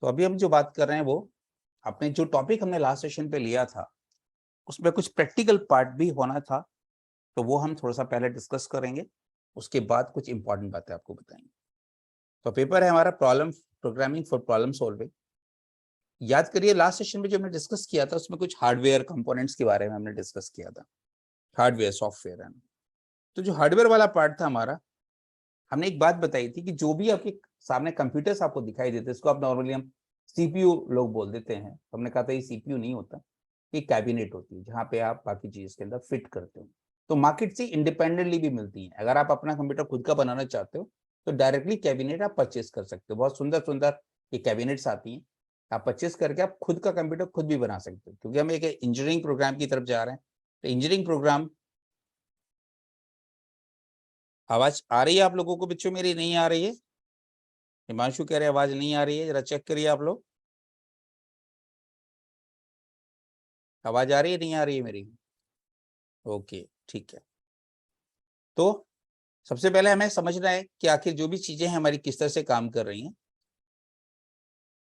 तो अभी हम जो बात कर रहे हैं वो अपने जो टॉपिक हमने लास्ट सेशन पे लिया था उसमें कुछ प्रैक्टिकल पार्ट भी होना था, तो वो हम थोड़ा सा पहले डिस्कस करेंगे। उसके बाद कुछ इंपॉर्टेंट बातें आपको बताएंगे। तो पेपर है हमारा problem programming for problem solving. याद करिए लास्ट सेशन में जो हमने डिस्कस किया था उसमें कुछ हार्डवेयर कंपोनेंट्स के बारे में हमने डिस्कस किया था, हार्डवेयर सॉफ्टवेयर है। तो जो हार्डवेयर वाला पार्ट था हमारा, हमने एक बात बताई थी कि जो भी आपके सामने कंप्यूटर्स आपको दिखाई देते हैं इसको आप नॉर्मली हम सीपीयू लोग बोल देते हैं। तो हमने कहा था ये सीपीयू नहीं होता, ये कैबिनेट होती है जहाँ पे आप बाकी चीज के अंदर फिट करते हो। तो मार्केट से इंडिपेंडेंटली भी मिलती है। अगर आप अपना कंप्यूटर खुद का बनाना चाहते हो तो डायरेक्टली कैबिनेट आप परचेस कर सकते हो। बहुत सुंदर सुंदर ये कैबिनेट्स आती हैं, आप परचेस करके आप खुद का कंप्यूटर खुद भी बना सकते हो। क्योंकि हम एक इंजीनियरिंग प्रोग्राम की तरफ जा रहे हैं, तो इंजीनियरिंग प्रोग्राम। आवाज आ रही है आप लोगों को बच्चों? मेरी नहीं आ रही है? हिमांशु कह रहे आवाज नहीं आ रही है, जरा चेक करिए आप लोग। आवाज आ रही है नहीं आ रही है मेरी? ओके ठीक है। तो सबसे पहले हमें समझना है कि आखिर जो भी चीजें हैं हमारी किस तरह से काम कर रही हैं।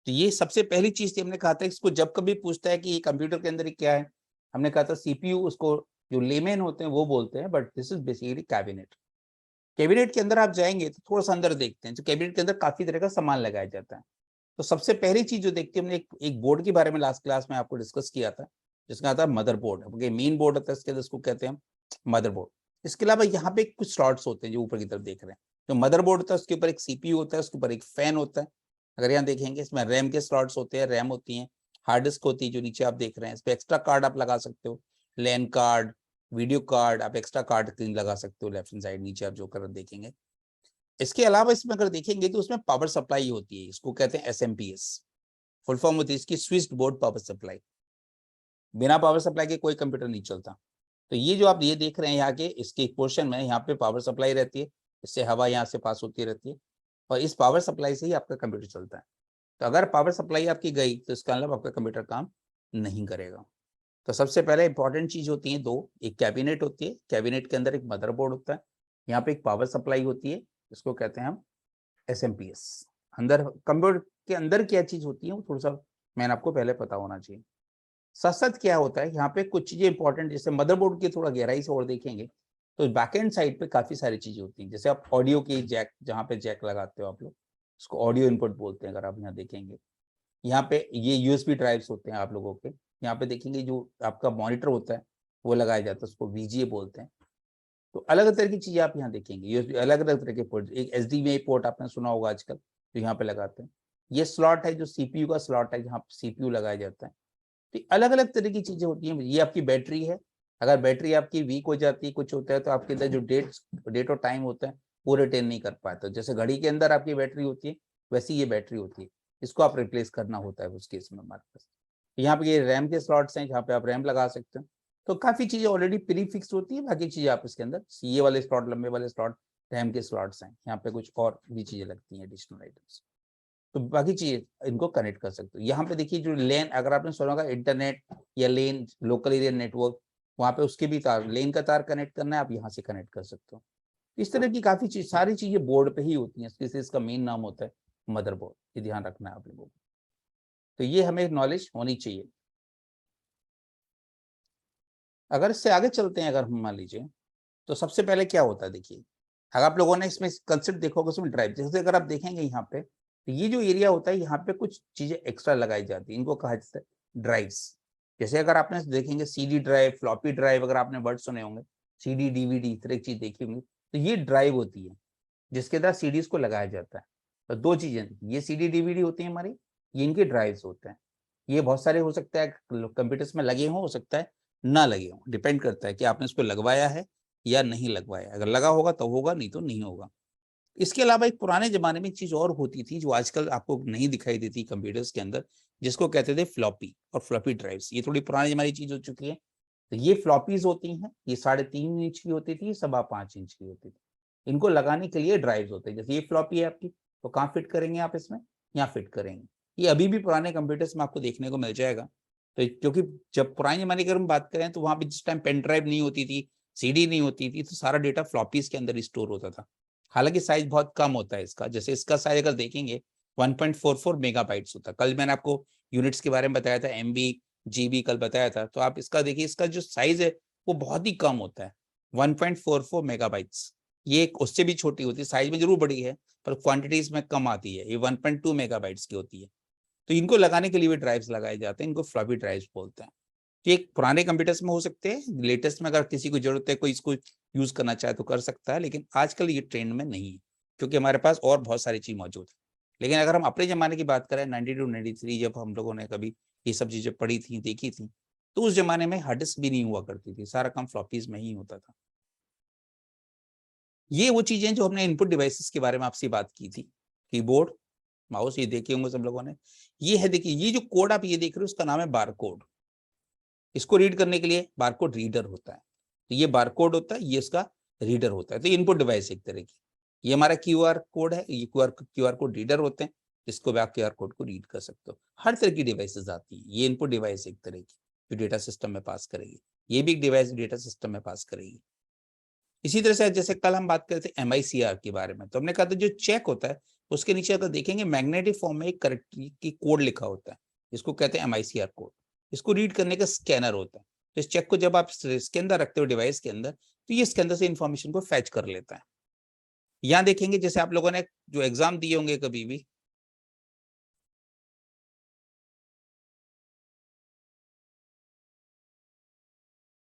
तो ये सबसे पहली चीज थी, हमने कहा था इसको जब कभी पूछता है कि ये कंप्यूटर के अंदर क्या है, हमने कहा था सीपीयू, उसको जो लेमेन होते हैं वो बोलते हैं, but this is basically cabinet. Cabinet के अंदर आप जाएंगे तो थोड़ा सा अंदर देखते हैं, तो कैबिनेट के अंदर काफी तरह का सामान लगाया जाता है। तो सबसे पहली चीज जो देखते हैं, हमने एक बोर्ड के बारे में लास्ट क्लास में आपको डिस्कस किया था, जिसका आता है मदरबोर्ड। मेन बोर्ड होता है इसके अंदर, इसको कहते हैं मदरबोर्ड। इसके अलावा यहाँ पे कुछ स्लॉट्स होते हैं जो ऊपर की तरफ देख रहे हैं। जो मदरबोर्ड होता है उसके ऊपर एक सीपीयू होता है, उसके ऊपर एक फैन होता है। अगर यहाँ देखेंगे इसमें रैम के स्लॉट्स होते हैं, रैम होती है, हार्ड डिस्क होती है जो नीचे आप देख रहे हैं। इस पे एक्स्ट्रा कार्ड आप लगा सकते हो, लैन कार्ड, वीडियो कार्ड, आप एक्स्ट्रा कार्ड लगा सकते हो लेफ्ट हैंड साइड नीचे आप जो कर देखेंगे। इसके अलावा इसमें अगर देखेंगे तो उसमें पावर सप्लाई होती है, इसको कहते हैं एसएमपीएस। फुल फॉर्म होती है इसकी स्विच्ड बोर्ड पावर सप्लाई। बिना पावर सप्लाई के कोई कंप्यूटर नहीं चलता। तो ये जो आप ये देख रहे हैं यहाँ के इसके एक पोर्शन में, यहाँ पे पावर सप्लाई रहती है, इससे हवा यहाँ से पास होती रहती है, और इस पावर सप्लाई से ही आपका कंप्यूटर चलता है। तो अगर पावर सप्लाई आपकी गई तो इसका मतलब आपका कंप्यूटर काम नहीं करेगा। तो सबसे पहले इंपॉर्टेंट चीज होती है दो, एक कैबिनेट होती है, कैबिनेट के अंदर एक मदरबोर्ड होता है, यहाँ पे एक पावर सप्लाई होती है, इसको कहते हैं हम एसएमपीएस। अंदर कंप्यूटर के अंदर क्या चीज होती है वो थोड़ा सा मैंने आपको पहले पता होना चाहिए। साथ साथ क्या होता है यहाँ पे कुछ चीजें इंपॉर्टेंट, जैसे मदरबोर्ड की थोड़ा गहराई से और देखेंगे तो बैकएंड साइड पे काफी सारी चीजें होती हैं। जैसे आप ऑडियो की जैक, जहाँ पे जैक लगाते हो आप लोग, उसको ऑडियो इनपुट बोलते हैं। अगर आप यहाँ देखेंगे, यहाँ पे ये यूएसबी ड्राइव्स होते हैं आप लोगों के। यहाँ पे देखेंगे जो आपका मॉनिटर होता है वो लगाया जाता है, उसको वीजीए बोलते हैं। तो अलग अलग तरह की चीजें आप यहाँ देखेंगे, यूएसबी अलग अलग तरह के पोर्ट। एक एचडीएमआई पोर्ट आपने सुना होगा आजकल, तो यहाँ पे लगाते हैं। ये स्लॉट है जो सीपीयू का स्लॉट है, जहाँ सीपीयू लगाया जाता है। तो अलग अलग तरह की चीजें होती हैं। ये आपकी बैटरी है, अगर बैटरी आपकी वीक हो जाती है, कुछ होता है, तो आपके अंदर जो डेट और टाइम होता है वो रिटेन नहीं कर पाता। जैसे घड़ी के अंदर आपकी बैटरी होती है, वैसी ये बैटरी होती है, इसको आप रिप्लेस करना होता है उस केस में हमारे पास। यहाँ पे ये रैम के स्लॉट्स हैं जहाँ पे आप रैम लगा सकते हो। तो काफी चीजें ऑलरेडी प्री फिक्स होती है, बाकी चीजें आप इसके अंदर ये वाले स्लॉट, लंबे वाले स्लॉट रैम के स्लॉट्स हैं। यहाँ पे कुछ और भी चीजें लगती हैं एडिशनल आइटम्स, तो बाकी चीजें इनको कनेक्ट कर सकते हो। यहाँ पे देखिए जो लेन, अगर आपने सुना होगा इंटरनेट या लेन, लोकल एरिया नेटवर्क, वहाँ पे उसके भी तार, लेन का तार कनेक्ट करना है, आप यहाँ से कनेक्ट कर सकते हो। इस तरह की काफी चीज, सारी चीजें बोर्ड पे ही होती हैं। इसका मेन नाम होता है मदरबोर्ड, ये ध्यान रखना है आप लोगों को। तो ये हमें नॉलेज होनी चाहिए। अगर इससे आगे चलते हैं, अगर हम मान लीजिए, तो सबसे पहले क्या होता है देखिए, अगर आप लोगों ने इसमें कंसेप्ट देखा होगा उसमें ड्राइव, जैसे अगर आप देखेंगे यहाँ पे, तो ये जो एरिया होता है यहाँ पे कुछ चीजें एक्स्ट्रा लगाई जाती है, इनको कहा जाता है ड्राइव्स। जैसे अगर आपने देखेंगे सीडी ड्राइव, फ्लॉपी ड्राइव, अगर आपने वर्ड सुने होंगे, सीडी डीवीडी, इस तरह की चीज देखी होंगी, तो ये ड्राइव होती है जिसके अंदर सीडीज को लगाया जाता है। तो दो चीजें, ये सीडी डीवीडी होती है हमारी, ये इनके ड्राइव्स होते हैं। ये बहुत सारे हो सकता है कंप्यूटर्स में लगे हों, हो सकता है ना लगे हों, डिपेंड करता है कि आपने इसको लगवाया है या नहीं लगवाया। अगर लगा होगा तो होगा, नहीं तो नहीं होगा। इसके अलावा एक पुराने जमाने में चीज और होती थी जो आजकल आपको नहीं दिखाई देती कंप्यूटर्स के अंदर, जिसको कहते थे फ्लॉपी और फ्लॉपी ड्राइव्स। ये थोड़ी पुरानी जमाने चीज हो चुकी है। तो ये फ्लॉपीज होती हैं, ये 3.5 इंच की होती थी, 5.25 इंच की होती थी। इनको लगाने के लिए ड्राइव्स होते हैं। जैसे ये फ्लॉपी है आपकी, तो कहाँ फिट करेंगे आप इसमें, यहाँ फिट करेंगे। ये अभी भी पुराने कंप्यूटर्स में आपको देखने को मिल जाएगा। तो क्योंकि जब पुराने जमाने की अगर हम बात करें तो वहां पे जिस टाइम पेन ड्राइव नहीं होती थी, सीडी नहीं होती थी, तो सारा डेटा फ्लॉपीज के अंदर स्टोर होता था। हालांकि साइज बहुत कम होता है इसका। जैसे इसका साइज अगर देखेंगे 1.44 मेगाबाइट्स होता है। कल मैंने आपको यूनिट्स के बारे में बताया था, MB GB कल बताया था। तो आप इसका देखिए, इसका जो साइज है वो बहुत ही कम होता है, 1.44 मेगाबाइट्स। ये उससे भी छोटी होती है, साइज में जरूर बड़ी है पर क्वांटिटीज में कम आती है। ये 1.2 मेगाबाइट्स की होती है। तो इनको लगाने के लिए भी ड्राइव्स लगाए जाते हैं, इनको फ्लॉपी ड्राइव्स बोलते हैं। तो ये पुराने कंप्यूटर्स में हो सकते हैं, लेटेस्ट में अगर किसी को जरूरत है, कोई इसको यूज करना चाहे तो कर सकता है, लेकिन आजकल ये ट्रेंड में नहीं है क्योंकि हमारे पास और बहुत सारी चीज मौजूद है। लेकिन अगर हम अपने जमाने की बात करें, 92 93 जब हम लोगों ने कभी ये सब चीजें पढ़ी थी, देखी थी, तो उस जमाने में हार्ड डिस्क भी नहीं हुआ करती थी, सारा काम फ्लॉपीज में ही होता था। ये वो चीजें जो हमने इनपुट डिवाइसेस के बारे में आपसे बात की थी, कीबोर्ड, माउस, ये देखे होंगे सब लोगों ने। ये है, देखिए ये जो कोड आप ये देख रहे हो, उसका नाम है बारकोड। इसको रीड करने के लिए बारकोड रीडर होता है। तो ये बारकोड होता है, ये इसका रीडर होता है। तो इनपुट डिवाइस एक तरह की, ये हमारा QR कोड है, ये QR कोड रीडर होते हैं, जिसको भी आप QR कोड को रीड कर सकते हो। हर तरह की डिवाइसेस आती है। ये इनपुट डिवाइस एक तरह की जो डेटा सिस्टम में पास करेगी, ये भी एक डिवाइस डेटा सिस्टम में पास करेगी। इसी तरह से जैसे कल हम बात कर रहे थे MICR के बारे में, तो हमने कहा था जो चेक होता है उसके नीचे अगर देखेंगे मैग्नेटिक फॉर्म में एक करेक्टरी की कोड लिखा होता है, इसको कहते हैं MICR कोड। इसको रीड करने का स्कैनर होता है। तो इस चेक को जब आप इसके अंदर रखते हो डिवाइस के अंदर, तो ये इसके अंदर से इंफॉर्मेशन को फैच कर लेता है। यहाँ देखेंगे जैसे आप लोगों ने जो एग्जाम दिए होंगे कभी भी,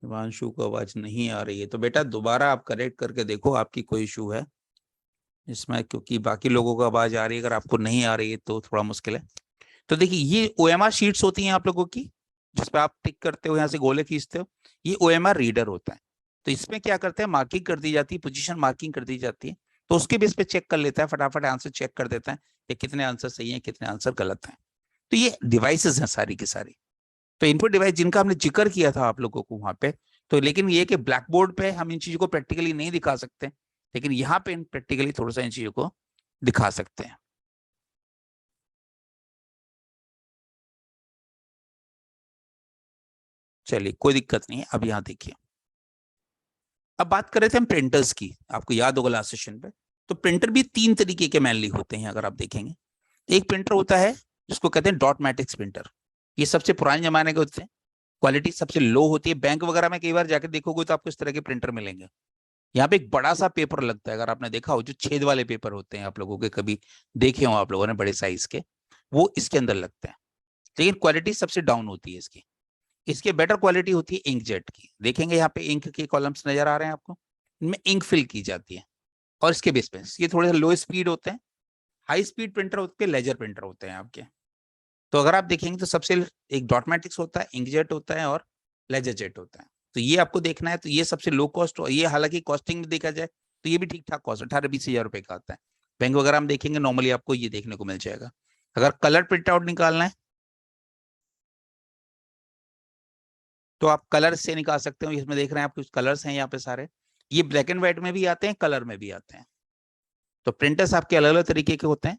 हिमांशु को आवाज नहीं आ रही है तो बेटा दोबारा आप करेक्ट करके देखो, आपकी कोई इशू है इसमें, क्योंकि बाकी लोगों को आवाज आ रही है, अगर आपको नहीं आ रही है तो थोड़ा मुश्किल है। तो देखिए ये OMR शीट्स होती हैं आप लोगों की, जिसपे आप टिक करते हो, यहाँ से गोले खींचते हो, ये OMR रीडर होता है। तो इसमें क्या करते हैं, मार्किंग कर दी जाती है, पोजीशन मार्किंग कर दी जाती है। तो उसके बेस पे चेक कर लेता है, फटाफट आंसर चेक कर देता है कि कितने आंसर सही हैं, कितने आंसर गलत हैं। तो ये डिवाइसेस हैं सारी की सारी। तो इनपुट डिवाइस जिनका हमने जिक्र किया था आप लोगों को वहां पे, तो लेकिन ये कि ब्लैक बोर्ड पे हम इन चीजों को प्रैक्टिकली नहीं दिखा सकते, लेकिन यहाँ पे प्रैक्टिकली थोड़ा सा इन चीजों को दिखा सकते हैं। चलिए कोई दिक्कत नहीं है। अब यहाँ देखिए, अब बात कर रहे थे हम प्रिंटर्स की, आपको याद होगा लास्ट सेशन पे। तो प्रिंटर भी 3 तरीके के मेनली होते हैं अगर आप देखेंगे। एक प्रिंटर होता है जिसको कहते हैं डॉट मैट्रिक्स प्रिंटर, ये सबसे पुराने जमाने के होते हैं, क्वालिटी सबसे लो होती है। बैंक वगैरह में कई बार जाकर देखोगे तो आपको इस तरह के प्रिंटर मिलेंगे। यहाँ पे एक बड़ा सा पेपर लगता है, अगर आपने देखा हो, जो छेद वाले पेपर होते हैं आप लोगों के, कभी देखे हो आप लोगों ने बड़े साइज के, वो इसके अंदर लगते हैं। लेकिन क्वालिटी सबसे डाउन होती है इसकी। इसके बेटर क्वालिटी होती है इंकजेट की। देखेंगे यहाँ पे इंक के कॉलम्स नजर आ रहे हैं आपको, इनमें इंक फिल की जाती है। और इसके बेस पे ये थोड़े से लो स्पीड होते हैं। हाई स्पीड प्रिंटर होते हैं, लेजर प्रिंटर होते हैं आपके। तो अगर आप देखेंगे तो सबसे एक डॉट मैट्रिक्स होता है, इंकजेट होता है और लेजर जेट होता है। तो ये आपको देखना है। तो ये सबसे लो कॉस्ट, ये हालांकि कॉस्टिंग में देखा जाए तो ये भी ठीक ठाक कॉस्ट, 18-20 हजार रुपए का आता है। बैंक वगैरह हम देखेंगे नॉर्मली आपको ये देखने को मिल जाएगा। अगर कलर प्रिंट आउट निकालना है तो आप कलर से निकाल सकते हो। इसमें देख रहे हैं आप कुछ कलर्स हैं यहाँ पे सारे, ये ब्लैक एंड व्हाइट में भी आते हैं, कलर में भी आते हैं। तो प्रिंटर्स आपके अलग अलग तरीके के होते हैं।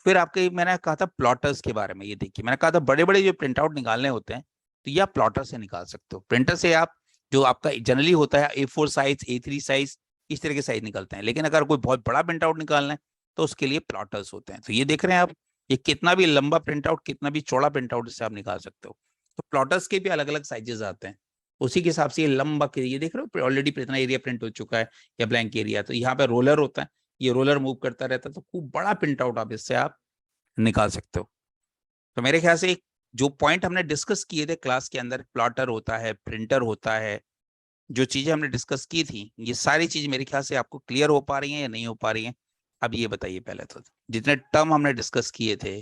फिर आपके, मैंने कहा था प्लॉटर्स के बारे में, ये देखिए मैंने कहा था बड़े बड़े जो प्रिंट आउट निकालने होते हैं तो ये आप प्लॉटर से निकाल सकते हो। प्रिंटर से आप, जो आपका जनरली होता है A4 साइज, A3 साइज, इस तरह के साइज निकलते हैं। लेकिन अगर कोई बहुत बड़ा प्रिंट आउट निकालना है तो उसके लिए प्लॉटर्स होते हैं। तो ये देख रहे हैं आप, ये कितना भी लंबा प्रिंट आउट, कितना भी चौड़ा प्रिंट आउट इससे आप निकाल सकते हो। तो प्लॉटर्स के भी अलग अलग साइजेस आते हैं, उसी के हिसाब से ये लंबा, ये देख रहे हो ऑलरेडी इतना एरिया प्रिंट हो चुका है या ब्लैंक एरिया। तो यहाँ पे रोलर होता है, ये रोलर मूव करता रहता है, तो खूब बड़ा प्रिंट आउट आप इससे आप निकाल सकते हो। तो मेरे ख्याल से जो पॉइंट हमने डिस्कस किए थे क्लास के अंदर, प्लॉटर होता है, प्रिंटर होता है, जो चीजें हमने डिस्कस की थी, ये सारी चीज मेरे ख्याल से आपको क्लियर हो पा रही हैं या नहीं हो पा रही हैं। अब ये बताइए पहले तो, जितने टर्म हमने डिस्कस किए थे,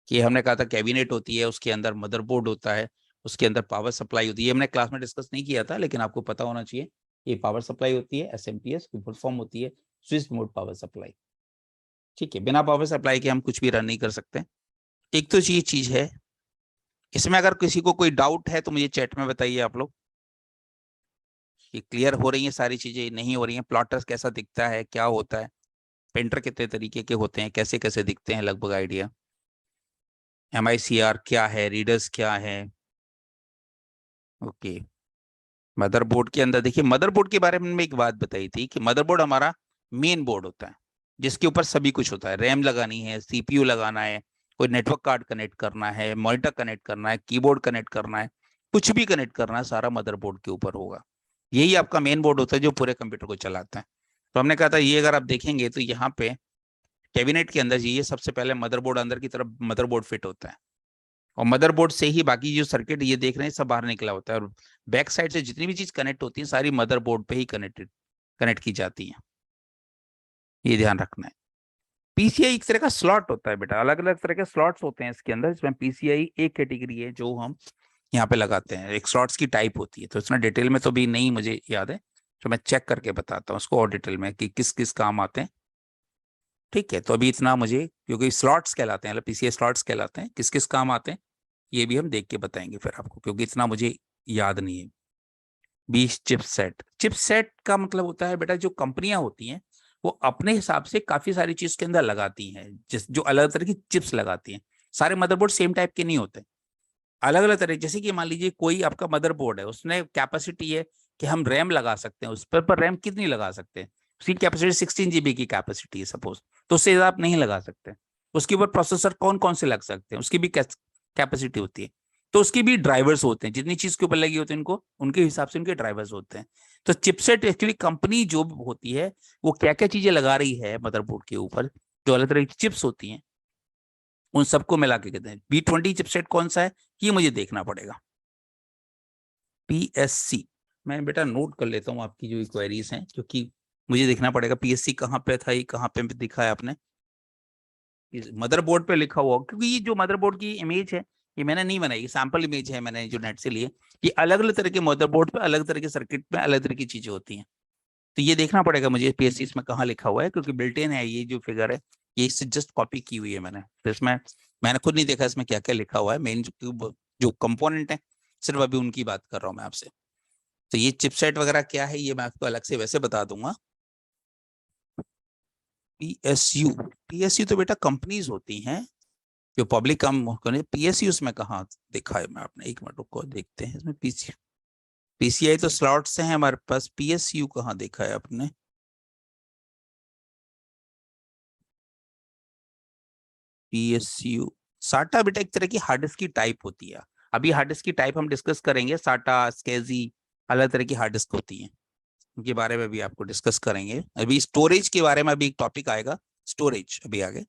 कि हमने कहा था कैबिनेट होती है, उसके अंदर मदरबोर्ड होता है, उसके अंदर पावर सप्लाई होती है, ये हमने क्लास में डिस्कस नहीं किया था लेकिन आपको पता होना चाहिए। ये पावर सप्लाई होती है, SMPS की फुल फॉर्म होती है स्विच मोड पावर सप्लाई। ठीक है, बिना पावर सप्लाई के हम कुछ भी रन नहीं कर सकते। एक तो ये चीज है। इसमें अगर किसी को कोई डाउट है तो मुझे चैट में बताइए आप लोग, कि क्लियर हो रही हैं सारी चीजें, नहीं हो रही हैं। प्लॉटर्स कैसा दिखता है, क्या होता है, प्रिंटर कितने तरीके के होते हैं, कैसे कैसे दिखते हैं, लगभग आइडिया। MICR क्या है, रीडर्स क्या है। ओके, मदरबोर्ड के अंदर देखिए, मदरबोर्ड के बारे में एक बात बताई थी कि मदरबोर्ड हमारा मेन बोर्ड होता है। जिसके ऊपर सभी कुछ होता है। रैम लगानी है, सीपीयू लगाना है, कोई नेटवर्क कार्ड कनेक्ट करना है, मॉनिटर कनेक्ट करना है, कीबोर्ड कनेक्ट करना है, कुछ भी कनेक्ट करना है, सारा मदरबोर्ड के ऊपर होगा। यही आपका मेन बोर्ड होता है जो पूरे कंप्यूटर को चलाता है। तो हमने कहा था ये अगर आप देखेंगे तो यहाँ पे कैबिनेट के अंदर ये सबसे पहले मदरबोर्ड, अंदर की तरफ मदरबोर्ड फिट होता है, और मदरबोर्ड से ही बाकी जो सर्किट ये देख रहे हैं सब बाहर निकला होता है, और बैक साइड से जितनी भी चीज कनेक्ट होती है सारी मदरबोर्ड पे ही कनेक्ट की जाती है। ये ध्यान रखना है। पीसीआई एक तरह का स्लॉट होता है बेटा, अलग अलग तरह के स्लॉट्स होते हैं इसके अंदर। इसमें पीसीआई एक कैटेगरी है जो हम यहाँ पे लगाते हैं, एक स्लॉट्स की टाइप होती है। तो इसमें डिटेल में तो भी नहीं मुझे याद है, तो मैं चेक करके बताता हूँ उसको और डिटेल में कि किस किस काम आते हैं। ठीक है, तो अभी इतना मुझे, क्योंकि स्लॉट्स कहलाते हैं, मतलब पीसीआई स्लॉट्स कहलाते हैं, किस किस काम आते हैं ये भी हम देख के बताएंगे फिर आपको, क्योंकि इतना मुझे याद नहीं है। 20 चिपसेट का मतलब होता है बेटा, जो कंपनियां होती हैं वो अपने हिसाब से काफी सारी चीज के अंदर लगाती हैं, जो अलग तरह की चिप्स लगाती हैं। सारे मदरबोर्ड सेम टाइप के नहीं होते, अलग अलग तरह। जैसे कि मान लीजिए कोई आपका मदरबोर्ड है, उसने कैपेसिटी है कि हम रैम लगा सकते हैं उस पर रैम कितनी लगा सकते हैं, उसकी कैपेसिटी 16 GB की कैपेसिटी है सपोज, तो उससे ज्यादा आप नहीं लगा सकते। उसके ऊपर प्रोसेसर कौन कौन से लग सकते हैं, उसकी भी कैपेसिटी होती है। तो उसकी भी ड्राइवर्स होते हैं, जितनी चीज के ऊपर लगी होती है इनको, उनके हिसाब से उनके ड्राइवर्स होते हैं। तो चिपसेट एक्चुअली कंपनी जो होती है वो क्या क्या चीजें लगा रही है मदरबोर्ड के ऊपर, जो अलग तरह की चिप्स होती हैं, उन सबको मिला के कहते हैं। B20 चिपसेट कौन सा है ये मुझे देखना पड़ेगा। PSC, मैं बेटा नोट कर लेता हूँ आपकी जो क्वेरीज हैं, क्योंकि मुझे देखना पड़ेगा PSC कहाँ पे था, ये कहाँ पे दिखा है आपने, मदरबोर्ड पे लिखा हुआ, क्योंकि ये जो मदरबोर्ड की इमेज है ये मैंने नहीं बनाई, ये सैंपल इमेज है मैंने जो नेट से लिए। ये अलग अलग तरह के मदरबोर्ड पे अलग तरह के सर्किट में अलग तरह की चीजें होती हैं। तो ये देखना पड़ेगा मुझे PSC इसमें कहाँ लिखा हुआ है, क्योंकि बिल्ट इन है ये जो फिगर है, ये इससे जस्ट कॉपी की हुई है मैंने। तो इसमें मैंने खुद नहीं देखा इसमें क्या क्या लिखा हुआ है, मेन जो कंपोनेंट है सिर्फ अभी उनकी बात कर रहा हूँ मैं आपसे। तो ये चिपसेट वगैरह क्या है ये मैं आपको अलग से वैसे बता दूंगा। PSU तो बेटा कंपनीज होती हैं जो पब्लिक काम करने। PSU में कहाँ देखा है मैं आपने, एक मिनट रुको देखते हैं इसमें। PCI तो स्लॉट्स हैं हमारे पास, PSU कहाँ देखा है आपने। PSU साटा बेटा एक तरह की हार्ड डिस्क की टाइप होती है। अभी हार्ड डिस्क की टाइप हम डिस्कस करेंगे, साटा स्केजी अलग तरह की हार्ड डिस्क होती हैं, उनके बारे में भी आपको डिस्कस करेंगे। अभी स्टोरेज के बारे में अभी एक टॉपिक आएगा, स्टोरेज अभी आगे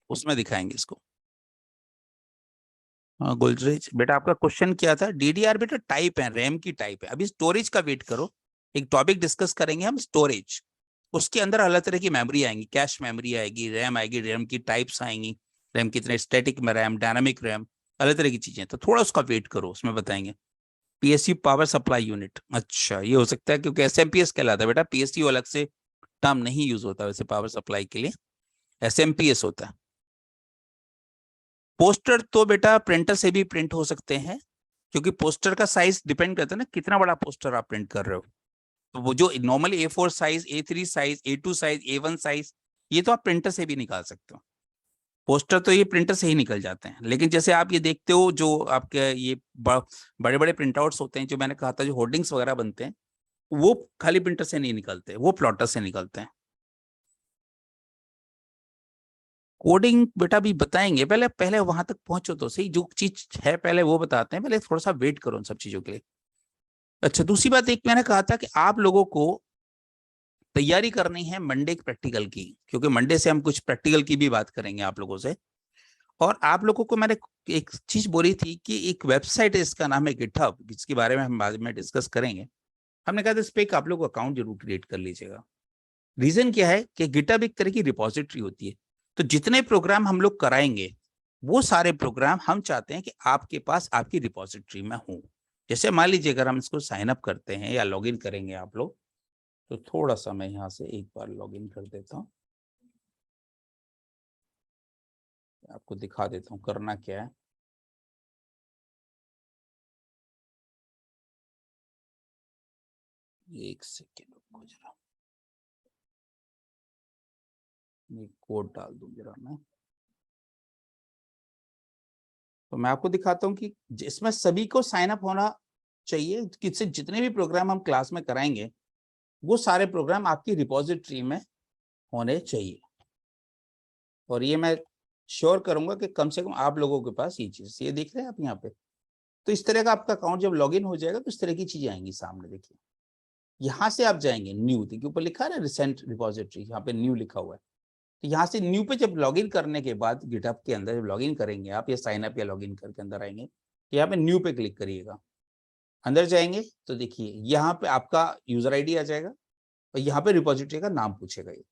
उसमें दिखाएंगे इसको। हाँ गोदरेज बेटा आपका क्वेश्चन क्या था, DDR बेटा टाइप है, रैम की टाइप है। अभी स्टोरेज का वेट करो, एक टॉपिक डिस्कस करेंगे हम स्टोरेज, उसके अंदर अलग तरह की मेमोरी आएंगी, कैश मेमोरी आएगी, रैम आएगी, रैम की टाइप्स आएंगी, रैम कितने, स्टैटिक में रैम, डायनामिक रैम, अलग तरह की चीजें। तो थोड़ा उसका वेट करो, उसमें बताएंगे। PSU पावर सप्लाई यूनिट, अच्छा ये हो सकता है क्योंकि SMPS कहलाता है बेटा, PSU अलग से टर्म नहीं यूज होता वैसे पावर सप्लाई के लिए, SMPS होता है। पोस्टर तो बेटा प्रिंटर से भी प्रिंट हो सकते हैं, क्योंकि पोस्टर का साइज डिपेंड करता है ना कितना बड़ा पोस्टर आप प्रिंट कर रहे हो। तो वो जो normal A4 size, A3 size, A2 size, A1 size, ये तो आप प्रिंटर से भी निकाल सकते हो। पोस्टर तो ये प्रिंटर से ही निकल जाते हैं, लेकिन जैसे आप ये देखते हो जो आपके ये बड़े बड़े प्रिंट आउट्स होते हैं, जो मैंने कहा था जो होर्डिंग्स वगैरह बनते हैं, वो खाली प्रिंटर से नहीं निकलते, वो प्लॉटर से निकलते हैं। कोडिंग बेटा भी बताएंगे, पहले पहले वहां तक पहुंचो तो सही, जो चीज है पहले वो बताते हैं, पहले थोड़ा सा वेट करो उन सब चीजों के लिए। अच्छा दूसरी बात, एक मैंने कहा था कि आप लोगों को तैयारी करनी है मंडे प्रैक्टिकल की, क्योंकि मंडे से हम कुछ प्रैक्टिकल की भी बात करेंगे आप लोगों से। और आप लोगों को मैंने एक चीज बोली थी कि एक वेबसाइट है, इसका नाम है गिटहब, जिसके बारे में हम बाद में डिस्कस करेंगे। हमने कहा था इस पे एक आप लोग अकाउंट जरूर क्रिएट कर लीजिएगा। रीजन क्या है कि गिटहब एक तरह की रिपोजिटरी होती है, तो जितने प्रोग्राम हम लोग कराएंगे वो सारे प्रोग्राम हम चाहते हैं कि आपके पास आपकी रिपोजिटरी में हो। जैसे मान लीजिए अगर हम इसको साइन अप करते हैं या लॉग इन करेंगे आप लोग, तो थोड़ा सा मैं यहाँ से एक बार लॉग इन कर देता हूँ, आपको दिखा देता हूँ करना क्या है। एक सेकेंड रुको जरा, कोड डाल दूं जरा मैं, तो मैं आपको दिखाता हूँ कि जिसमें सभी को साइन अप होना चाहिए, किससे जितने भी प्रोग्राम हम क्लास में कराएंगे वो सारे प्रोग्राम आपकी रिपोजिटरी में होने चाहिए। और ये मैं श्योर करूंगा कि कम से कम आप लोगों के पास ये चीज, ये देख रहे हैं आप यहाँ पे, तो इस तरह का आपका अकाउंट जब लॉगिन हो जाएगा तो इस तरह की चीजें आएंगी सामने। देखिए यहाँ से आप जाएंगे न्यू, देखिए ऊपर लिखा है ना रिसेंट रिपोजिटरी, यहाँ पे न्यू लिखा हुआ है। तो यहाँ से न्यू पे जब लॉगिन करने के बाद गिटहब के अंदर जब लॉगिन करेंगे आप, या साइन अप या लॉगिन करके अंदर आएंगे, तो यहाँ पे न्यू पे क्लिक करिएगा। अंदर जाएंगे तो देखिए यहाँ पे आपका यूजर आईडी आ जाएगा और यहाँ पे रिपोजिटरी का नाम पूछेगा ये।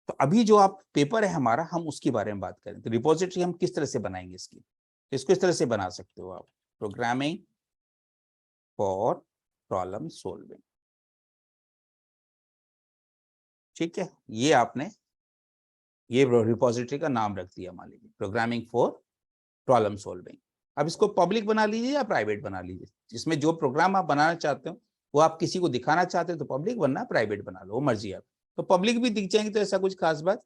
तो अभी जो आप पेपर है हमारा, हम उसके बारे में बात करें। तो रिपोजिटरी हम किस तरह से बनाएंगे इसकी, इसको इस तरह से बना सकते हो आप, प्रोग्रामिंग फॉर प्रॉब्लम सोल्विंग। ठीक है, ये आपने ये रिपोजिटरी का नाम रख दिया, मान लीजिए प्रोग्रामिंग फॉर प्रॉब्लम सोल्विंग। अब इसको पब्लिक बना लीजिए या प्राइवेट बना लीजिए, जिसमें जो प्रोग्राम आप बनाना चाहते हो वो आप किसी को दिखाना चाहते हो तो पब्लिक बनना, प्राइवेट बना लो, वो मर्जी आप। तो पब्लिक भी दिख जाएंगे तो ऐसा कुछ खास बात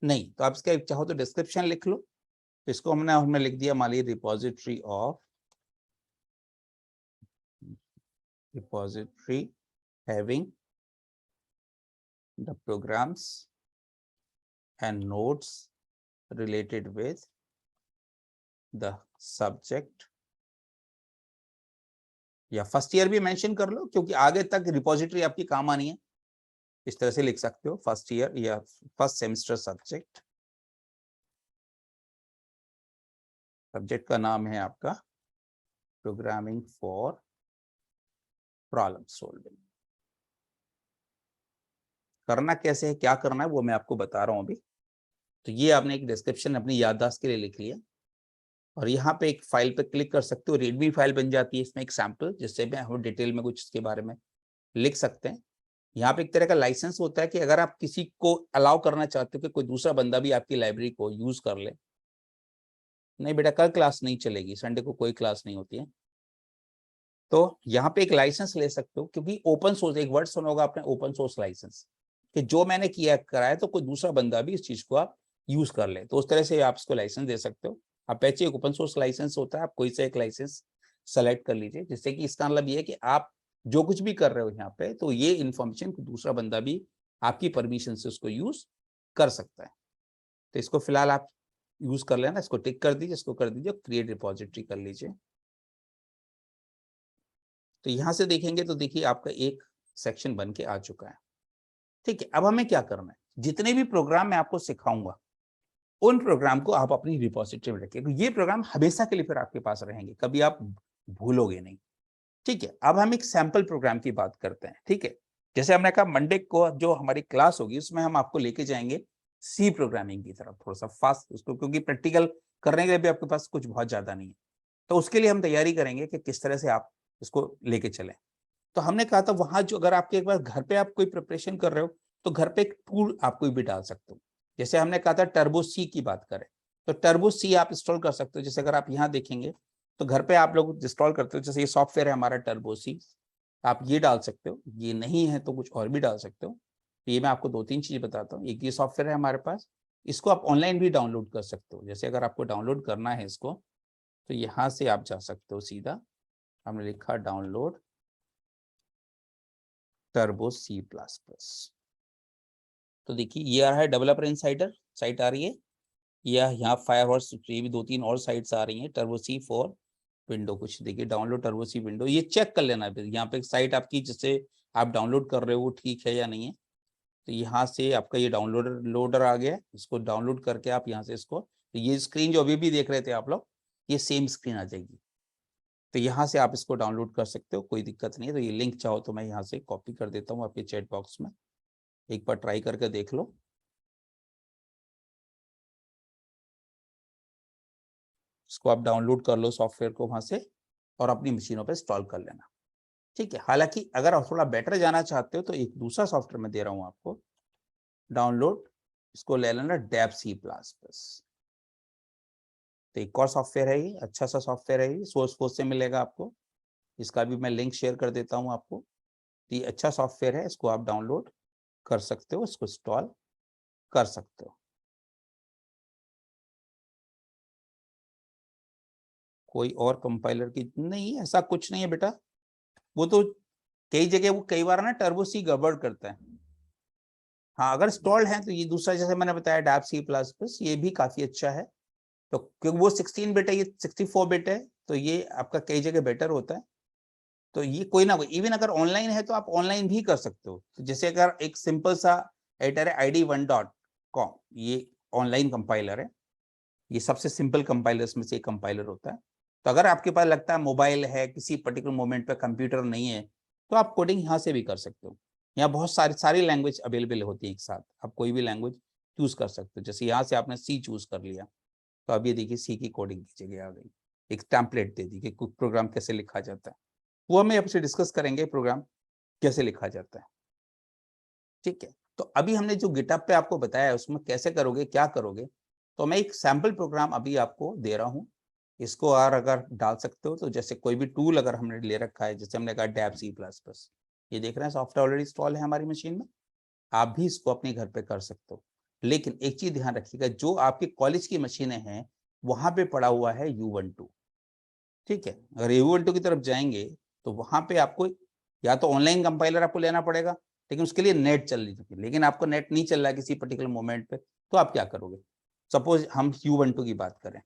नहीं। तो आप इसका चाहो तो डिस्क्रिप्शन लिख लो। तो इसको हमने लिख दिया मान लीजिए repository of, repository having the programs and notes related with the subject, या फर्स्ट ईयर भी मेंशन कर लो क्योंकि आगे तक रिपोजिटरी आपकी काम आनी है। इस तरह से लिख सकते हो फर्स्ट ईयर या फर्स्ट सेमेस्टर सब्जेक्ट। सब्जेक्ट का नाम है आपका प्रोग्रामिंग फॉर प्रॉब्लम सोल्विंग। करना कैसे है, क्या करना है वो मैं आपको बता रहा हूं अभी। तो ये आपने एक डिस्क्रिप्शन अपनी याददाश्त के लिए लिख लिया और यहाँ पे एक फाइल पे क्लिक कर सकते हो, रीडमी फाइल बन जाती है इसमें एक सैंपल, जिससे में हम डिटेल में कुछ इसके बारे में लिख सकते हैं। यहाँ पे एक तरह का लाइसेंस होता है कि अगर आप किसी को अलाउ करना चाहते हो कि कोई दूसरा बंदा भी आपकी लाइब्रेरी को यूज कर ले। नहीं बेटा कल क्लास नहीं चलेगी, संडे को कोई क्लास नहीं होती है। तो यहाँ पे एक लाइसेंस ले सकते हो, क्योंकि ओपन सोर्स, एक वर्ड सुना होगा आपने, ओपन सोर्स लाइसेंस, कि जो मैंने किया कराया तो कोई दूसरा बंदा भी इस चीज को आप यूज कर ले, तो उस तरह से आप इसको लाइसेंस दे सकते हो। अपेचे एक ओपन सोर्स लाइसेंस होता है, आप कोई सा एक लाइसेंस सेलेक्ट कर लीजिए, जिससे कि इसका मतलब ये है कि आप जो कुछ भी कर रहे हो यहाँ पे, तो ये इन्फॉर्मेशन दूसरा बंदा भी आपकी परमिशन से उसको यूज कर सकता है। तो इसको फिलहाल आप यूज कर लेना, इसको टिक कर दीजिए, इसको कर दीजिए क्रिएट रिपोजिटरी कर लीजिए। तो यहां से देखेंगे तो देखिए आपका एक सेक्शन बन के आ चुका है। ठीक है, अब हमें क्या करना है, जितने भी प्रोग्राम मैं आपको सिखाऊंगा उन प्रोग्राम को आप अपनी रिपोजिटरी में रखिए, ये प्रोग्राम हमेशा के लिए फिर आपके पास रहेंगे, कभी आप भूलोगे नहीं। ठीक है, अब हम एक सैंपल प्रोग्राम की बात करते हैं। ठीक है, जैसे हमने कहा मंडे को जो हमारी क्लास होगी उसमें हम आपको लेके जाएंगे सी प्रोग्रामिंग की तरफ, थोड़ा सा फास्ट उसको, क्योंकि प्रैक्टिकल करने के लिए भी आपके पास कुछ बहुत ज्यादा नहीं है। तो उसके लिए हम तैयारी करेंगे कि किस तरह से आप इसको लेके चलें। तो हमने कहा था वहां जो अगर आपके एक बार घर पे आप कोई प्रिपरेशन कर रहे हो तो घर पे एक टूल आप कोई भी डाल सकते हो। जैसे हमने कहा था टर्बो सी की बात करें, तो टर्बो सी आप इंस्टॉल कर सकते हो। जैसे अगर आप यहाँ देखेंगे तो घर पे आप लोग इंस्टॉल करते हो, जैसे ये सॉफ्टवेयर है हमारा टर्बो सी, आप ये डाल सकते हो, ये नहीं है तो कुछ और भी डाल सकते हो। तो ये मैं आपको दो तीन चीज बताता हूँ। एक ये सॉफ्टवेयर है हमारे पास, इसको आप ऑनलाइन भी डाउनलोड कर सकते हो। जैसे अगर आपको डाउनलोड करना है इसको, तो यहाँ से आप जा सकते हो सीधा, हमने लिखा download turbo C plus plus. तो देखिए ये आ रहा है डेवलपर इनसाइडर साइट आ रही है, या यहाँ फायरहॉर्स, ये भी दो तीन और साइट्स आ रही हैं, टर्बो सी फॉर विंडो कुछ। देखिए डाउनलोड टर्बो सी विंडो, ये चेक कर लेना है यहाँ पे साइट आपकी जिससे आप डाउनलोड कर रहे हो वो ठीक है या नहीं है। तो यहाँ से आपका ये लोडर आ गया, इसको डाउनलोड करके आप यहाँ से इसको, तो ये स्क्रीन जो अभी भी देख रहे थे आप लोग, ये सेम स्क्रीन आ जाएगी। तो यहाँ से आप इसको डाउनलोड कर सकते हो, कोई दिक्कत नहीं है। तो ये लिंक चाहो तो मैं यहाँ से कॉपी कर देता हूँ आपके चैट बॉक्स में, एक बार ट्राई करके देख लो। इसको आप डाउनलोड कर लो सॉफ्टवेयर को वहां से और अपनी मशीनों पे इंस्टॉल कर लेना। ठीक है, हालांकि अगर आप थोड़ा बेटर जाना चाहते हो तो एक दूसरा सॉफ्टवेयर मैं दे रहा हूँ आपको डाउनलोड, इसको ले लेना डेव सी प्लस प्लस। तो एक और सॉफ्टवेयर है, ये अच्छा सा सॉफ्टवेयर है, ये सोर्स कोड से मिलेगा आपको, इसका भी मैं लिंक शेयर कर देता हूँ आपको। तो ये अच्छा सॉफ्टवेयर है, इसको आप डाउनलोड कर सकते हो, इसको इंस्टॉल कर सकते हो। कोई और कंपाइलर की नहीं, ऐसा कुछ नहीं है बेटा। वो तो कई जगह वो कई बार ना टर्बो सी गड़बड़ करता है। हाँ, अगर इंस्टॉल्ड है तो ये दूसरा जैसे मैंने बताया डैप C++, ये भी काफी अच्छा है। तो क्योंकि वो 16 बिट है, ये 64 बिट है, तो ये आपका कई जगह बेटर होता है। तो ये कोई ना कोई, इवन अगर ऑनलाइन है तो आप ऑनलाइन भी कर सकते हो। तो जैसे अगर एक सिंपल सा एडिटर है id1.com, ये ऑनलाइन कंपाइलर है, ये सबसे सिंपल कंपाइलर्स में से एक कंपाइलर होता है। तो अगर आपके पास लगता है मोबाइल है, किसी पर्टिकुलर मोमेंट पे कंप्यूटर नहीं है, तो आप कोडिंग यहाँ से भी कर सकते हो। यहाँ बहुत सारी लैंग्वेज अवेलेबल होती है एक साथ, आप कोई भी लैंग्वेज चूज कर सकते हो। जैसे यहाँ से आपने सी चूज कर लिया, तो अब ये देखिए सी की कोडिंग की जगह आ गई, एक टेम्पलेट दे दी कि कुछ प्रोग्राम कैसे लिखा जाता है। वो हमें आपसे डिस्कस करेंगे प्रोग्राम कैसे लिखा जाता है, ठीक है। तो अभी हमने जो गिटहब पे आपको बताया है उसमें कैसे करोगे, क्या करोगे, तो मैं एक सैम्पल प्रोग्राम अभी आपको दे रहा हूँ। इसको और अगर डाल सकते हो तो जैसे कोई भी टूल अगर हमने ले रखा है, जैसे हमने कहा डैप C++, ये देख रहे हैं सॉफ्टवेयर ऑलरेडी इंस्टॉल है हमारी मशीन में, आप भी इसको अपने घर पे कर सकते हो। लेकिन एक चीज ध्यान रखिएगा, जो आपके कॉलेज की मशीनें हैं वहां पे पड़ा हुआ है U12, ठीक है। अगर U12 की तरफ जाएंगे तो वहां पे आपको या तो ऑनलाइन कंपाइलर आपको लेना पड़ेगा, लेकिन उसके लिए नेट चलनी चाहिए, लेकिन आपको नेट नहीं चल रहा है किसी पर्टिकुलर मोमेंट पे, तो आप क्या करोगे। सपोज हम U12 की बात करें,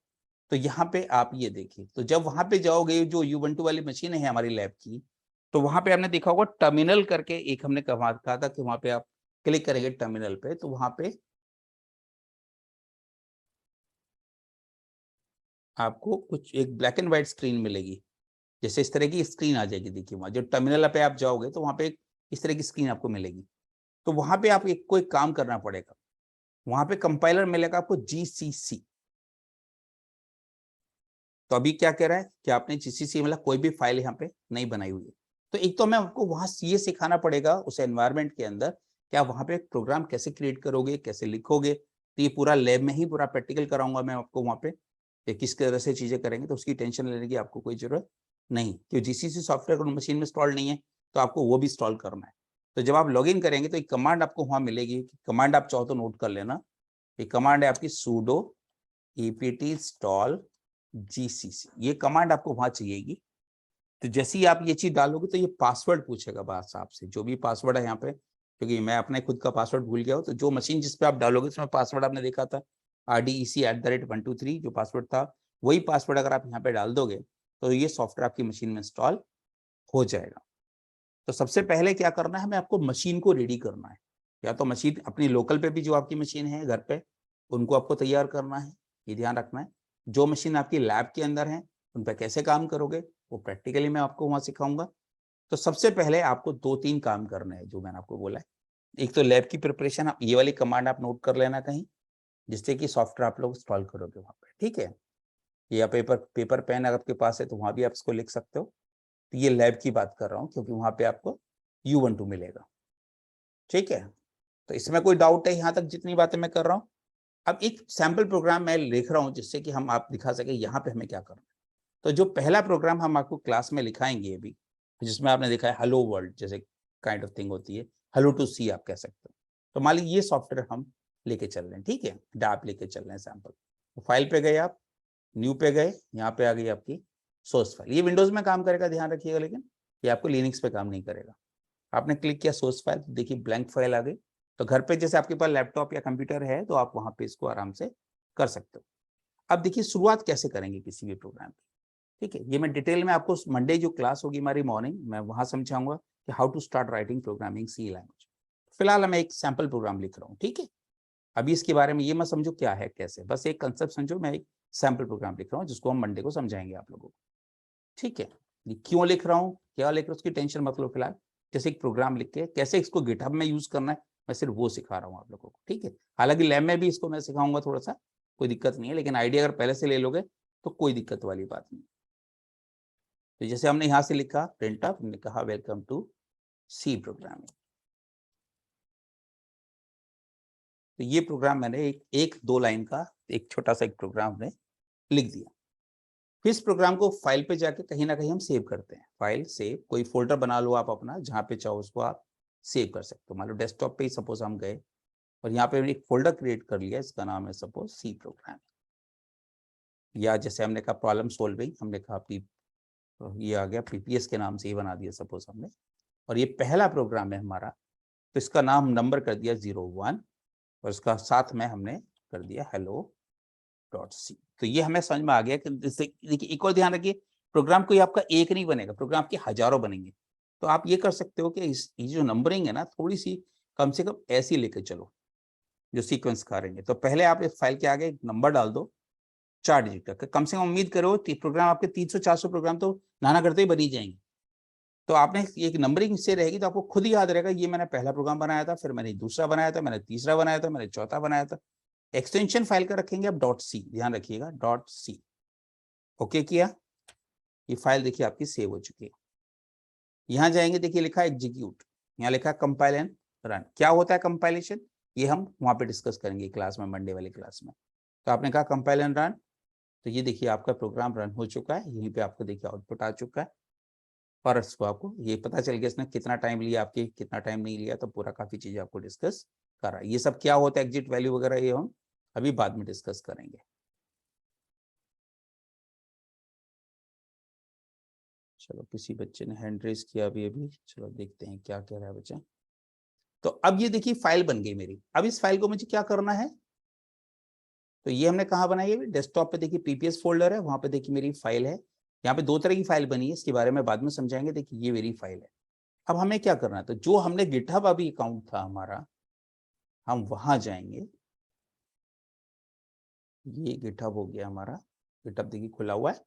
तो यहाँ पे आप ये देखिए, तो जब वहां पे जाओगे, जो U12 वाली मशीन है हमारी लैब की, तो वहां पे आपने देखा होगा टर्मिनल करके एक हमने कहा था कि वहां पे आप क्लिक करेंगे टर्मिनल पे, तो वहां पे आपको कुछ एक ब्लैक एंड व्हाइट स्क्रीन मिलेगी। जैसे इस तरह की स्क्रीन आ जाएगी, देखिए वहां जो टर्मिनल पे आप जाओगे तो वहां पे एक इस तरह की स्क्रीन आपको मिलेगी। तो वहां पे आप एक कोई काम करना पड़ेगा, वहां पे कंपाइलर मिलेगा आपको GCC। तो अभी क्या कह रहा है कि आपने GCC मतलब कोई भी फाइल यहाँ पे नहीं बनाई हुई है, तो एक तो हमें आपको वहां ये सिखाना पड़ेगा उस एनवायरमेंट के अंदर कि आप वहां पे एक प्रोग्राम कैसे क्रिएट करोगे, कैसे लिखोगे। तो ये पूरा लैब में ही पूरा प्रैक्टिकल कराऊंगा मैं आपको वहां पे कि किस तरह से चीजें करेंगे, तो उसकी टेंशन लेने की आपको कोई जरूरत नहीं, क्योंकि GCC सॉफ्टवेयर मशीन में इंस्टॉल नहीं है, तो आपको वो भी इंस्टॉल करना है। तो जब आप लॉग इन करेंगे तो एक कमांड आपको वहां मिलेगी, कमांड आप चाहो तो नोट कर लेना। ये कमांड है आपकी sudo apt install GCC, ये कमांड आपको वहां चाहिएगी। तो जैसे ही आप ये चीज डालोगे तो ये पासवर्ड पूछेगा बस आपसे, जो भी पासवर्ड है यहाँ पे, क्योंकि मैं अपने खुद का पासवर्ड भूल गया हूँ, तो जो मशीन जिस पे आप डालोगे उसमें पासवर्ड आपने देखा था RDEC@123 जो पासवर्ड था, वही पासवर्ड अगर आप यहाँ पे डाल दोगे तो ये सॉफ्टवेयर आपकी मशीन में इंस्टॉल हो जाएगा। तो सबसे पहले क्या करना है, हमें आपको मशीन को रेडी करना है। या तो मशीन अपनी लोकल पे भी जो आपकी मशीन है घर पे, उनको आपको तैयार करना है, ये ध्यान रखना है। जो मशीन आपकी लैब के अंदर है उन पर कैसे काम करोगे वो प्रैक्टिकली मैं आपको वहां सिखाऊंगा। तो सबसे पहले आपको 2-3 काम करने हैं जो मैंने आपको बोला है। एक तो लैब की प्रिपरेशन, आप ये वाली कमांड आप नोट कर लेना कहीं, जिससे कि सॉफ्टवेयर आप लोग इंस्टॉल करोगे वहां पे, ठीक है। या पेपर पेन अगर आपके पास है तो वहां भी आप इसको लिख सकते हो। तो ये लैब की बात कर रहा हूँ क्योंकि वहां पे आपको U12 मिलेगा, ठीक है। तो इसमें कोई डाउट है यहाँ तक जितनी बातें मैं कर रहा हूँ। अब एक सैम्पल प्रोग्राम मैं लिख रहा हूँ जिससे कि हम आप दिखा सके यहाँ पे हमें क्या करना है। तो जो पहला प्रोग्राम हम आपको क्लास में लिखाएंगे अभी, जिसमें आपने देखा है हेलो वर्ल्ड जैसे काइंड ऑफ थिंग होती है, हेलो टू सी आप कह सकते हो। तो मान लीजिए ये सॉफ्टवेयर हम लेके चल रहे हैं, ठीक है, डाप लेके चल रहे हैं सैंपल। तो फाइल पे गए आप, न्यू पे गए, यहाँ पे आ गई आपकी सोर्स फाइल। ये विंडोज में काम करेगा ध्यान रखिएगा, लेकिन ये आपको लिनक्स पे काम नहीं करेगा। आपने क्लिक किया सोर्स फाइल, देखिए ब्लैंक फाइल आ गई। तो घर पे जैसे आपके पास लैपटॉप या कंप्यूटर है तो आप वहां पे इसको आराम से कर सकते हो। अब देखिए शुरुआत कैसे करेंगे किसी भी प्रोग्राम की, ठीक है। ये मैं डिटेल में आपको मंडे जो क्लास होगी हमारी मॉर्निंग, मैं वहां समझाऊंगा कि how to start writing programming C language. फिलहाल मैं एक सैम्पल प्रोग्राम लिख रहा हूँ, ठीक है। अभी इसके बारे में ये मत समझो क्या है कैसे, बस एक कंसेप्ट समझो, मैं एक सैम्पल प्रोग्राम लिख रहा हूँ जिसको हम मंडे को समझाएंगे आप लोगों को, ठीक है। ये क्यों लिख रहा हूँ, क्या लिख रहा हूँ, उसकी टेंशन मत लो फिलहाल। जैसे एक प्रोग्राम लिख के कैसे इसको गिटहब में यूज करना है, मैं सिर्फ वो सिखा रहा हूँ आप लोगों को, ठीक है। हालांकि लैब में भी इसको मैं सिखाऊंगा थोड़ा सा, कोई दिक्कत नहीं है, लेकिन आइडिया अगर पहले से ले लोगे तो कोई दिक्कत वाली बात नहीं। तो जैसे हमने यहाँ से लिखा प्रिंट अप, हमने कहा वेलकम टू C प्रोग्रामिंग। तो ये प्रोग्राम मैंने एक 2 लाइन का एक छोटा सा एक प्रोग्राम ने लिख दिया। फिर इस प्रोग्राम को फाइल पे जाके कहीं ना कहीं हम सेव करते हैं। फाइल सेव, कोई फोल्डर बना लो आप अपना, जहाँ पे चाहो उसको आप सेव कर सकते हो। मान लो डेस्कटॉप पे ही सपोज हम गए और यहाँ पे एक फोल्डर क्रिएट कर लिया, इसका नाम है सपोज C प्रोग्राम। या जैसे हमने कहा प्रॉब्लम सॉल्विंग, हमने कहा ये आ गया PPS के नाम से ही बना दिया सपोज हमने। और ये पहला प्रोग्राम है हमारा तो इसका नाम नंबर कर दिया 01 और इसका साथ में हमने कर दिया hello.c। तो ये हमें समझ में आ गया कि देखिए एक और ध्यान रखिए, प्रोग्राम कोई आपका एक नहीं बनेगा, प्रोग्राम आपके हजारों बनेंगे। तो आप ये कर सकते हो कि ये जो नंबरिंग है ना, थोड़ी सी कम से कम ऐसी लेके चलो जो सीक्वेंस करेंगे। तो पहले आप इस फाइल के आगे एक नंबर डाल दो 4 डिजिट का, कम से कम उम्मीद करो प्रोग्राम आपके 300-400 प्रोग्राम तो नाना करते ही बनी जाएंगे। तो आपने एक नंबरिंग से रहेगी तो आपको खुद ही याद रहेगा, ये मैंने पहला प्रोग्राम बनाया था, फिर मैंने दूसरा बनाया था, मैंने तीसरा बनाया था, मैंने चौथा बनाया था। एक्सटेंशन फाइल का रखेंगे आप .c, ध्यान रखिएगा .c। ओके किया, ये फाइल देखिए आपकी सेव हो चुकी है। यहाँ जाएंगे, देखिए लिखा है एग्जीक्यूट, यहाँ लिखा है कंपाइल एंड रन। क्या होता है कंपाइलेशन, ये हम वहां पे डिस्कस करेंगे क्लास में, मंडे वाली क्लास में। तो आपने कहा कंपाइल एंड रन, तो ये देखिए आपका प्रोग्राम रन हो चुका है, यहीं पे आपको देखिए आउटपुट आ चुका है। और इसको आपको ये पता चल गया इसने कितना टाइम लिया, आपके कितना टाइम नहीं लिया, तो पूरा काफी चीजें आपको डिस्कस कर रहा है। ये सब क्या होता है एग्जिट वैल्यू वगैरह, ये हम अभी बाद में डिस्कस करेंगे। चलो किसी बच्चे ने हैंड रेज किया अभी, चलो देखते हैं क्या कह रहा है बच्चा। तो अब ये देखिए फाइल बन गई मेरी। अब इस फाइल को मुझे क्या करना है, तो ये हमने कहाँ बनाई है, डेस्कटॉप पे देखिए पीपीएस फोल्डर है, वहां पे देखिए मेरी फाइल है। यहाँ पे 2 तरह की फाइल बनी है, इसके बारे में बाद में समझाएंगे। देखिए ये मेरी फाइल है। अब हमें क्या करना है, तो जो हमने गिटहब अभी अकाउंट था हमारा, हम वहां जाएंगे। ये गिटहब हो गया हमारा, गिटहब देखिए खुला हुआ है।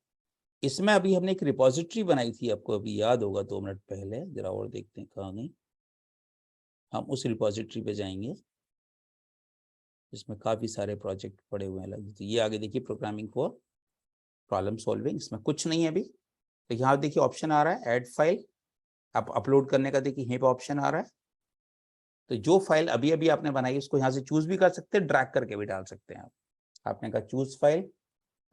इसमें अभी हमने एक रिपोजिटरी बनाई थी, आपको अभी याद होगा 2 मिनट पहले, जरा और देखते हैं कहाँ गई। हम उस रिपोजिटरी पे जाएंगे जिसमें काफी सारे प्रोजेक्ट पड़े हुए हैं लगे। तो ये आगे देखिए प्रोग्रामिंग फॉर प्रॉब्लम सॉल्विंग, इसमें कुछ नहीं है अभी। तो यहाँ देखिए ऑप्शन आ रहा है ऐड फाइल, आप अपलोड करने का देखिए यहीं पे ऑप्शन आ रहा है। तो जो फाइल अभी अभी आपने बनाई उसको यहाँ से चूज भी कर सकते हैं, ड्रैग करके भी डाल सकते हैं आप। आपने कहा चूज फाइल,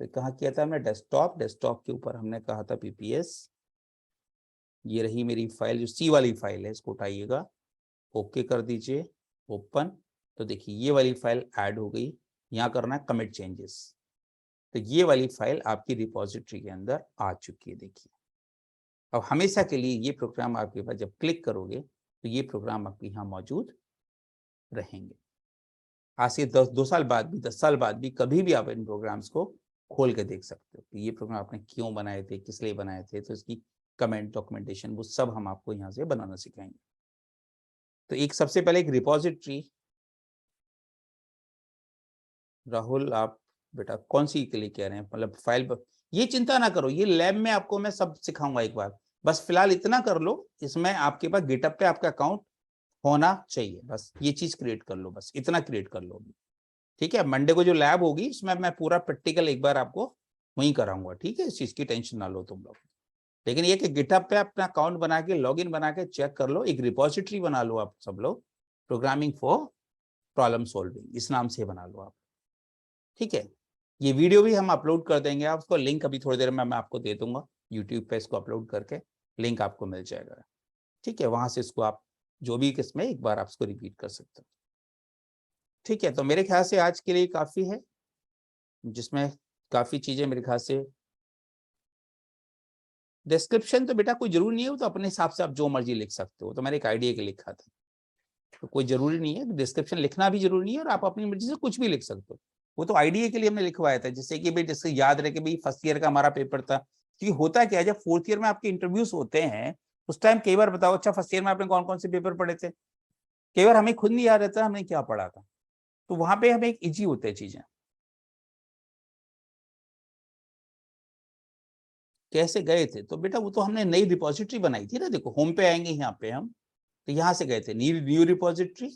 तो कहाँ किया था हमने डेस्कटॉप, डेस्कटॉप के ऊपर हमने कहा था पीपीएस। ये रही मेरी फाइल, जो सी वाली फाइल है, इसको उठाइएगा, ओके कर दीजिए, ओपन। तो देखिए ये वाली फाइल ऐड हो गई, यहाँ करना है कमिट चेंजेस। तो ये वाली फाइल आपकी रिपोजिटरी के अंदर आ चुकी है। देखिए अब हमेशा के लिए ये प्रोग्राम आपके पास जब क्लिक करोगे तो ये प्रोग्राम आपके यहाँ मौजूद रहेंगे। आज से 2 साल बाद भी, 10 साल बाद भी, कभी भी आप इन प्रोग्राम्स को खोल के देख सकते हो कि ये प्रोग्राम आपने क्यों बनाए थे, किस लिए बनाए थे। तो इसकी कमेंट, डॉक्यूमेंटेशन, वो सब हम आपको यहाँ से बनाना सिखाएंगे। तो एक सबसे पहले एक रिपोजिटरी, राहुल आप बेटा कौन सी के लिए कह रहे हैं, मतलब फाइल पर ये चिंता ना करो, ये लैब में आपको मैं सब सिखाऊंगा एक बार। बस फिलहाल इतना कर लो, इसमें आपके पास गिटहब पे आपका अकाउंट होना चाहिए, बस ये चीज क्रिएट कर लो, बस इतना क्रिएट कर लो। ठीक है, मंडे को जो लैब होगी उसमें मैं पूरा प्रैक्टिकल एक बार आपको वहीं कराऊंगा। ठीक है, इस चीज की टेंशन ना लो तुम लोग। लेकिन ये कि गिटहब पे अपना अकाउंट बना के, लॉगिन बना के चेक कर लो, एक रिपोजिटरी बना लो आप सब लोग, प्रोग्रामिंग फॉर प्रॉब्लम सॉल्विंग, इस नाम से बना लो आप। ठीक है, ये वीडियो भी हम अपलोड कर देंगे, आप उसको लिंक अभी थोड़ी देर में मैं आपको दे दूंगा, यूट्यूब पे इसको अपलोड करके लिंक आपको मिल जाएगा। ठीक है, वहां से इसको आप जो भी किस्म एक बार आप इसको रिपीट कर सकते हो। ठीक है, तो मेरे ख्याल से आज के लिए काफी है, जिसमें काफी चीजें मेरे ख्याल से, डिस्क्रिप्शन तो बेटा कोई जरूरी नहीं है, वो तो अपने हिसाब से आप जो मर्जी लिख सकते हो, तो मैंने एक आइडिया के लिखा था, तो कोई जरूरी नहीं है डिस्क्रिप्शन लिखना भी जरूरी नहीं है, और आप अपनी मर्जी से कुछ भी लिख सकते हो। वो तो आइडिया के लिए हमने लिखवाया था, जिससे कि भाई जिससे याद रहे कि भाई फर्स्ट ईयर का हमारा पेपर था। क्योंकि होता क्या है, जब 4th ईयर में आपके इंटरव्यूज होते हैं उस टाइम कई बार बताओ, अच्छा फर्स्ट ईयर में आपने कौन कौन से पेपर पढ़े थे, कई बार हमें खुद नहीं याद रहता हमने क्या पढ़ा था। तो वहां पे हमें एक इजी होते हैं चीजें। कैसे गए थे, तो बेटा वो तो हमने नई रिपोजिटरी बनाई थी ना, देखो होम पे आएंगे यहाँ पे हम, तो यहाँ से गए थे न्यू रिपोजिटरी,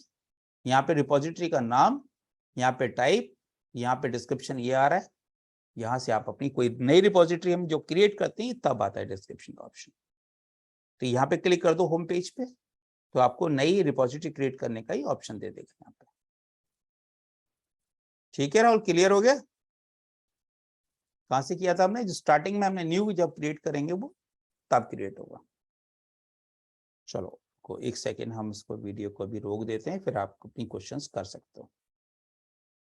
यहाँ पे रिपोजिटरी का नाम, यहाँ पे टाइप, यहाँ पे डिस्क्रिप्शन ये आ रहा है। यहाँ से आप अपनी कोई नई रिपोजिटरी हम जो क्रिएट करते हैं तब आता है डिस्क्रिप्शन का ऑप्शन। तो यहाँ पे क्लिक कर दो होम पेज पे, तो आपको नई रिपोजिटरी क्रिएट करने का ही ऑप्शन दे देगा यहाँ पे। ठीक है राहुल, क्लियर हो गया। कहाँ से किया था हमने, जो स्टार्टिंग में हमने न्यू जब क्रिएट करेंगे वो तब क्रिएट होगा। चलो को 1 सेकेंड हम इसको वीडियो को अभी रोक देते हैं, फिर आप अपनी क्वेश्चंस कर सकते हो।